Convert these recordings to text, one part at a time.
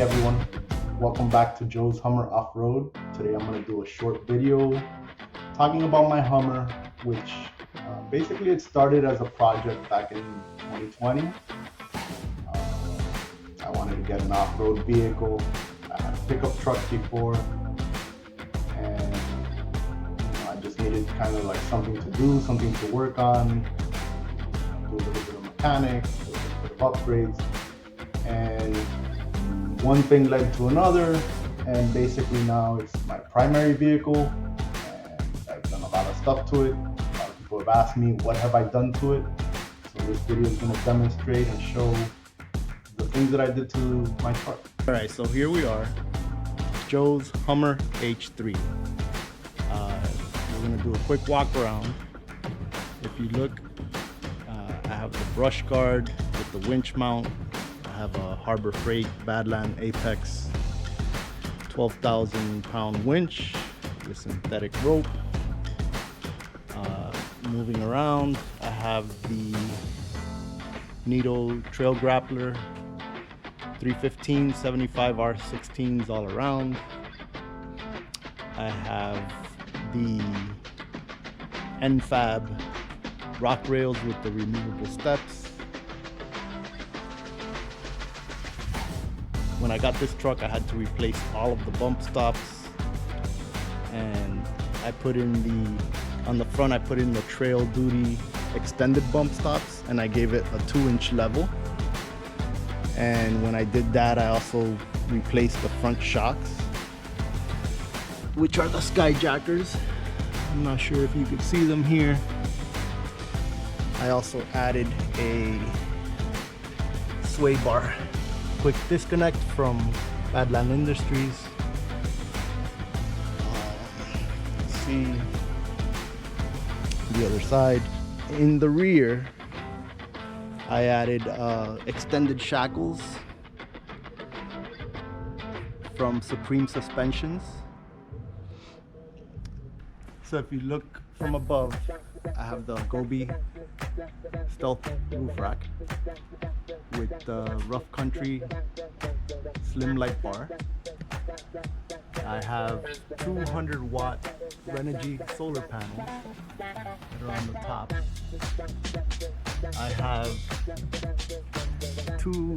everyone, welcome back to Joe's Hummer Off-Road. Today I'm going to do a short video talking about my Hummer, which basically it started as a project back in 2020. I wanted to get an off-road vehicle. I had a pickup truck before, and I just needed kind of like something to do, something to work on, do a little bit of mechanics, do a little bit of upgrades, and one thing led to another, and basically now it's my primary vehicle, and I've done a lot of stuff to it. A lot of people have asked me what have I done to it, so this video is going to demonstrate and show the things that I did to my truck. Alright, so here we are, Joe's Hummer H3. We're going to do a quick walk around. If you look, I have the brush guard with the winch mount. I have a Harbor Freight Badland Apex 12,000 pound winch with synthetic rope. Moving around, I have the Nito Trail Grappler 315 75R16s all around. I have the NFAB rock rails with the removable steps. When I got this truck, I had to replace all of the bump stops, and I put in on the front I put in the Trail Duty extended bump stops, and I gave it a 2-inch level. And when I did that, I also replaced the front shocks, which are the Skyjackers. I'm not sure if you can see them here. I also added a sway bar. Quick disconnect from Badland Industries. Let's see the other side. In the rear, I added extended shackles from Supreme Suspensions. So if you look from above, I have the Gobi Stealth roof rack with the Rough Country slim light bar. I have 200 watt Renogy solar panels that are on the top. I have 2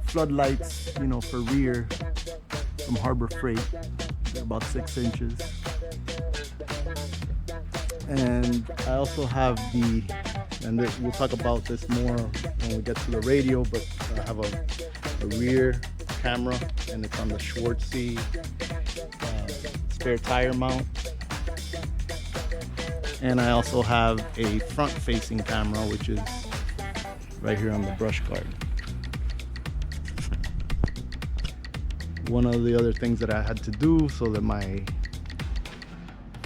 floodlights, for rear from Harbor Freight. They're about 6 inches. And I also have we'll talk about this more when we get to the radio, but I have a rear camera, and it's on the Schwartzy spare tire mount. And I also have a front-facing camera, which is right here on the brush guard. One of the other things that I had to do so that my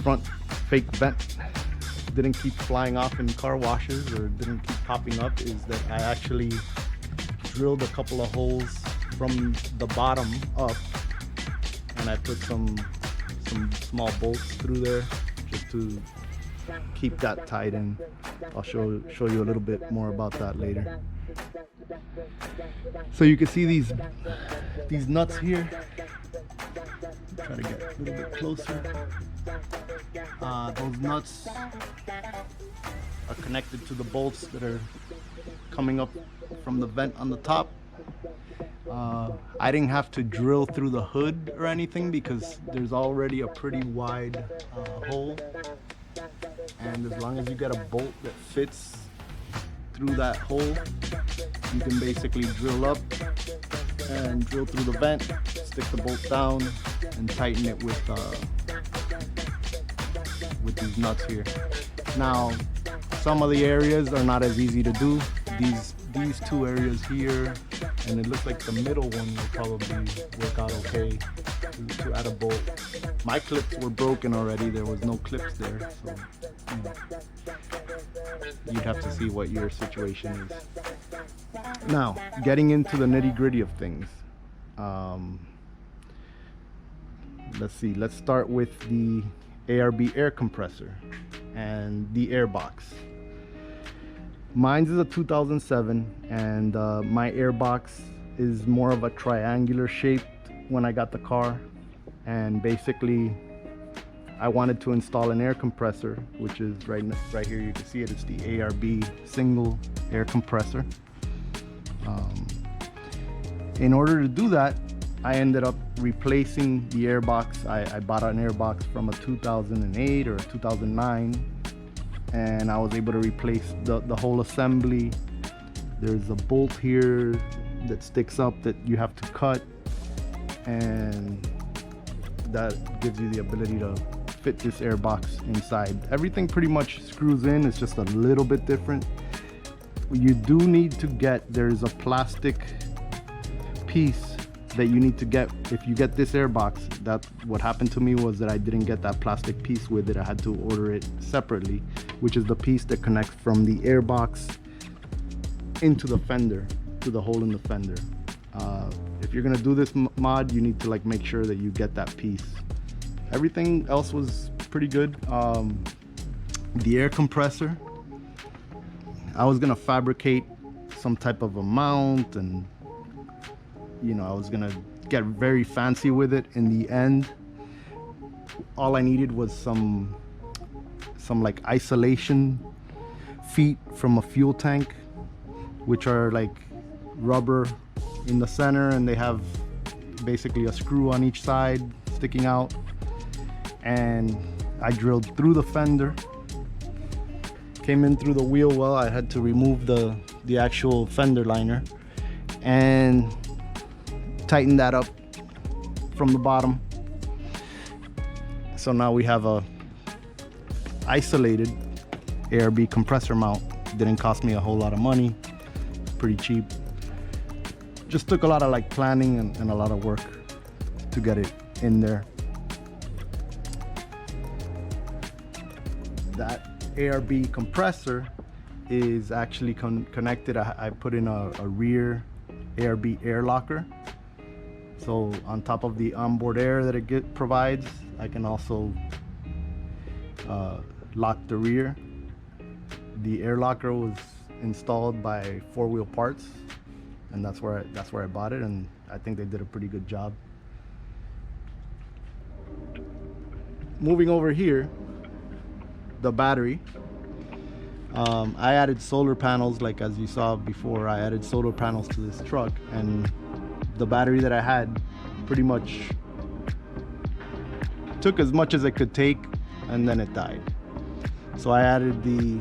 front fake vent didn't keep flying off in car washes or didn't keep popping up is that I actually drilled a couple of holes from the bottom up, and I put some small bolts through there just to keep that tight in. I'll show you a little bit more about that later. So you can see these nuts here. Try to get a little bit closer. Those nuts are connected to the bolts that are coming up from the vent on the top. I didn't have to drill through the hood or anything because there's already a pretty wide hole, and as long as you get a bolt that fits through that hole, you can basically drill up and drill through the vent, stick the bolt down, and tighten it with these nuts here. Now, some of the areas are not as easy to do. These 2 areas here, and it looks like the middle one will probably work out okay to add a bolt. My clips were broken already. There was no clips there, so you'd have to see what your situation is. Now, getting into the nitty-gritty of things. Let's see. Let's start with the ARB air compressor and the air box. Mine's is a 2007, and my air box is more of a triangular shape when I got the car, and basically I wanted to install an air compressor, which is right here. You can see it. It's the ARB single air compressor. In order to do that, I ended up replacing the airbox. I bought an airbox from a 2008 or a 2009, and I was able to replace the whole assembly. There's a bolt here that sticks up that you have to cut, and that gives you the ability to fit this airbox inside. Everything pretty much screws in. It's just a little bit different. You do need to get, there's a plastic piece that you need to get. If you get this airbox, that's what happened to me, was that I didn't get that plastic piece with it. I had to order it separately, which is the piece that connects from the airbox into the fender, to the hole in the fender. If you're gonna do this mod, you need to like make sure that you get that piece. Everything else was pretty good. The air compressor, I was gonna fabricate some type of a mount, and you know, I was gonna get very fancy with it. In the end, all I needed was some like isolation feet from a fuel tank, which are like rubber in the center, and they have basically a screw on each side sticking out. And I drilled through the fender, came in through the wheel well. I had to remove the actual fender liner and tighten that up from the bottom. So now we have a isolated ARB compressor mount. Didn't cost me a whole lot of money, pretty cheap. Just took a lot of like planning and a lot of work to get it in there. That ARB compressor is actually connected. I put in a rear ARB air locker. So on top of the onboard air that it provides, I can also lock the rear. The air locker was installed by 4-Wheel Parts, and that's where I bought it, and I think they did a pretty good job. Moving over here, the battery. I added solar panels, like as you saw before. I added solar panels to this truck, and the battery that I had pretty much took as much as it could take, and then it died. So I added the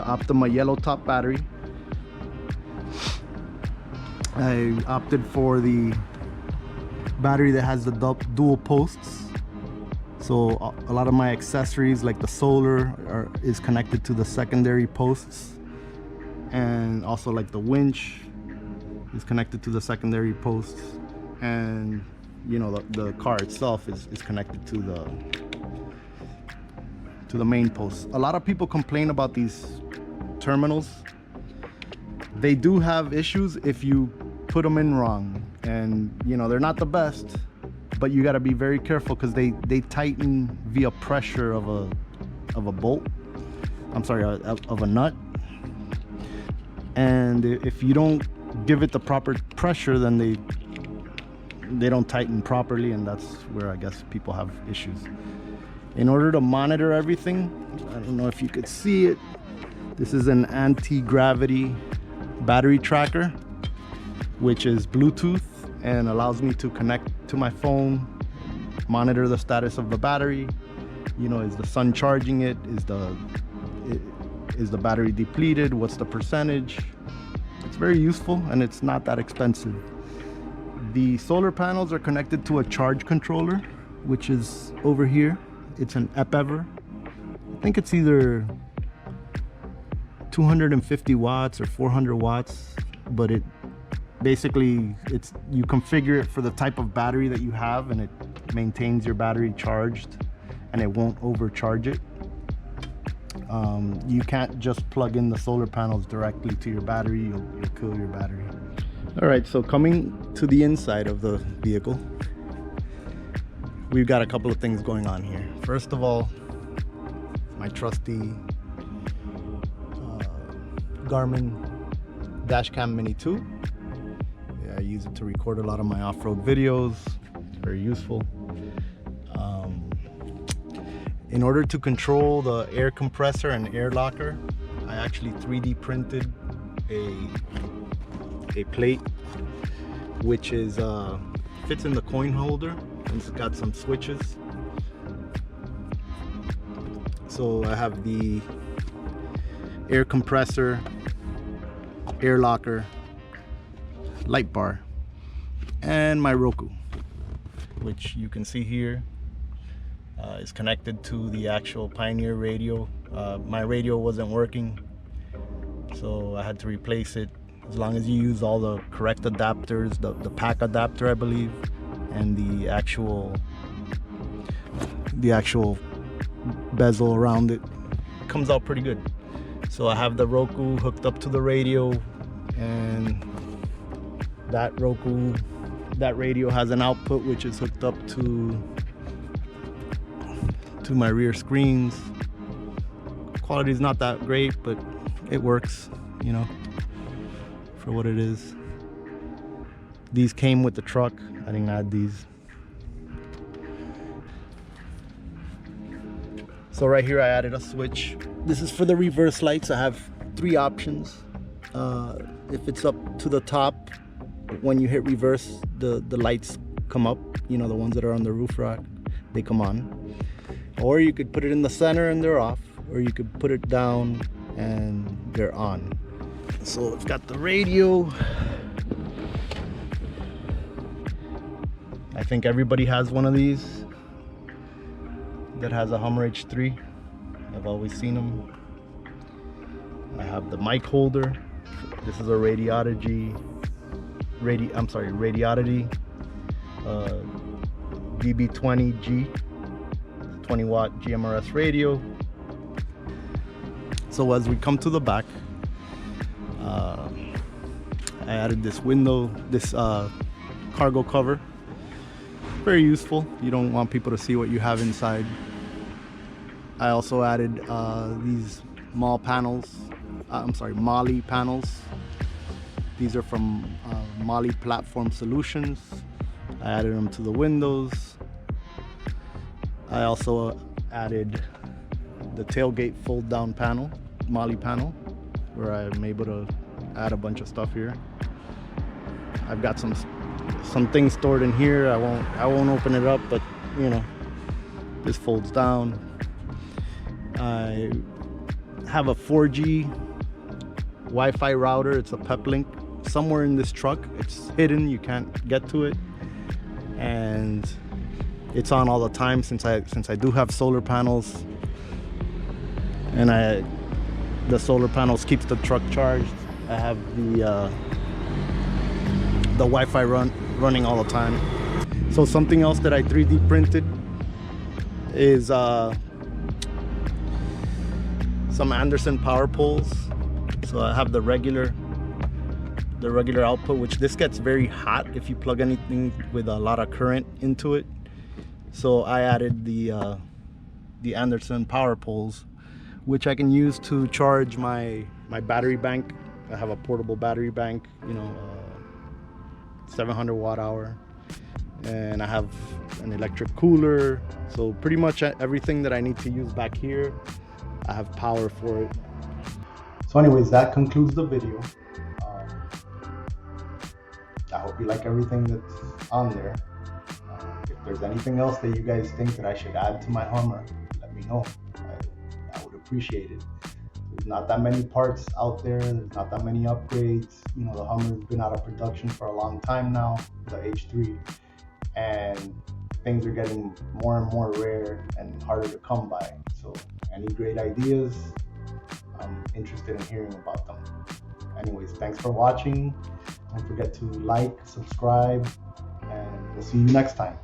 Optima Yellow Top battery. I opted for the battery that has the dual posts. So a lot of my accessories, like the solar, is connected to the secondary posts, and also like the winch is connected to the secondary posts, and you know, the car itself is connected to the main posts. A lot of people complain about these terminals. They do have issues if you put them in wrong, and you know, they're not the best, but you got to be very careful because they tighten via pressure of a bolt. I'm sorry, of a nut. And if you don't give it the proper pressure, then they don't tighten properly, and that's where I guess people have issues. In order to monitor everything, I don't know if you could see it, this is an Antigravity battery tracker, which is Bluetooth and allows me to connect to my phone, monitor the status of the battery. You know, is the sun charging it? Is the battery depleted? What's the percentage? It's very useful, and it's not that expensive. The solar panels are connected to a charge controller, which is over here. It's an EPEVER. I think it's either 250 watts or 400 watts, but it basically, you configure it for the type of battery that you have, and it maintains your battery charged, and it won't overcharge it. You can't just plug in the solar panels directly to your battery. You'll kill your battery. All right, so coming to the inside of the vehicle, we've got a couple of things going on here. First of all, my trusty Garmin Dashcam Mini 2. I use it to record a lot of my off-road videos. It's very useful. In order to control the air compressor and air locker, I actually 3D printed a plate which is fits in the coin holder, and it's got some switches. So I have the air compressor, air locker, light bar, and my Roku, which you can see here is connected to the actual Pioneer radio. My radio wasn't working, so I had to replace it. As long as you use all the correct adapters, the pack adapter I believe, and the actual bezel around it, comes out pretty good. So I have the Roku hooked up to the radio, and that radio has an output which is hooked up to my rear screens. Quality is not that great, but it works, you know, for what it is. These came with the truck. I didn't add these. So right here I added a switch. This is for the reverse lights. I have 3 options. If it's up to the top, when you hit reverse, the lights come up, you know, the ones that are on the roof rack, they come on. Or you could put it in the center and they're off, or you could put it down and they're on. So it's got the radio. I think everybody has one of these that has a Hummer H3. I've always seen them. I have the mic holder. This is a Radioddity DB20G 20-watt GMRS radio. So as we come to the back, I added this cargo cover. Very useful. You don't want people to see what you have inside. I also added these Molle panels. Molle panels. These are from Molle Platform Solutions. I added them to the windows. I also added the tailgate fold down panel, Molle panel, where I'm able to add a bunch of stuff here. I've got some things stored in here. I won't open it up, but you know, this folds down. I have a 4G Wi-Fi router. It's a Peplink somewhere in this truck. It's hidden, you can't get to it, and it's on all the time since I do have solar panels, and the solar panels keeps the truck charged. I have the Wi-Fi running all the time. So something else that I 3D printed is some Anderson power poles. So I have the regular output, which this gets very hot if you plug anything with a lot of current into it. So I added the Anderson power poles, which I can use to charge my battery bank. I have a portable battery bank, you know, 700 watt hour, and I have an electric cooler. So pretty much everything that I need to use back here, I have power for it. So anyways, that concludes the video. I hope you like everything that's on there. If there's anything else that you guys think that I should add to my Hummer, let me know. I would appreciate it. There's not that many parts out there. There's not that many upgrades. You know, the Hummer's been out of production for a long time now, the H3, and things are getting more and more rare and harder to come by. So any great ideas, I'm interested in hearing about them. Anyways, thanks for watching. Don't forget to like, subscribe, and we'll see you next time.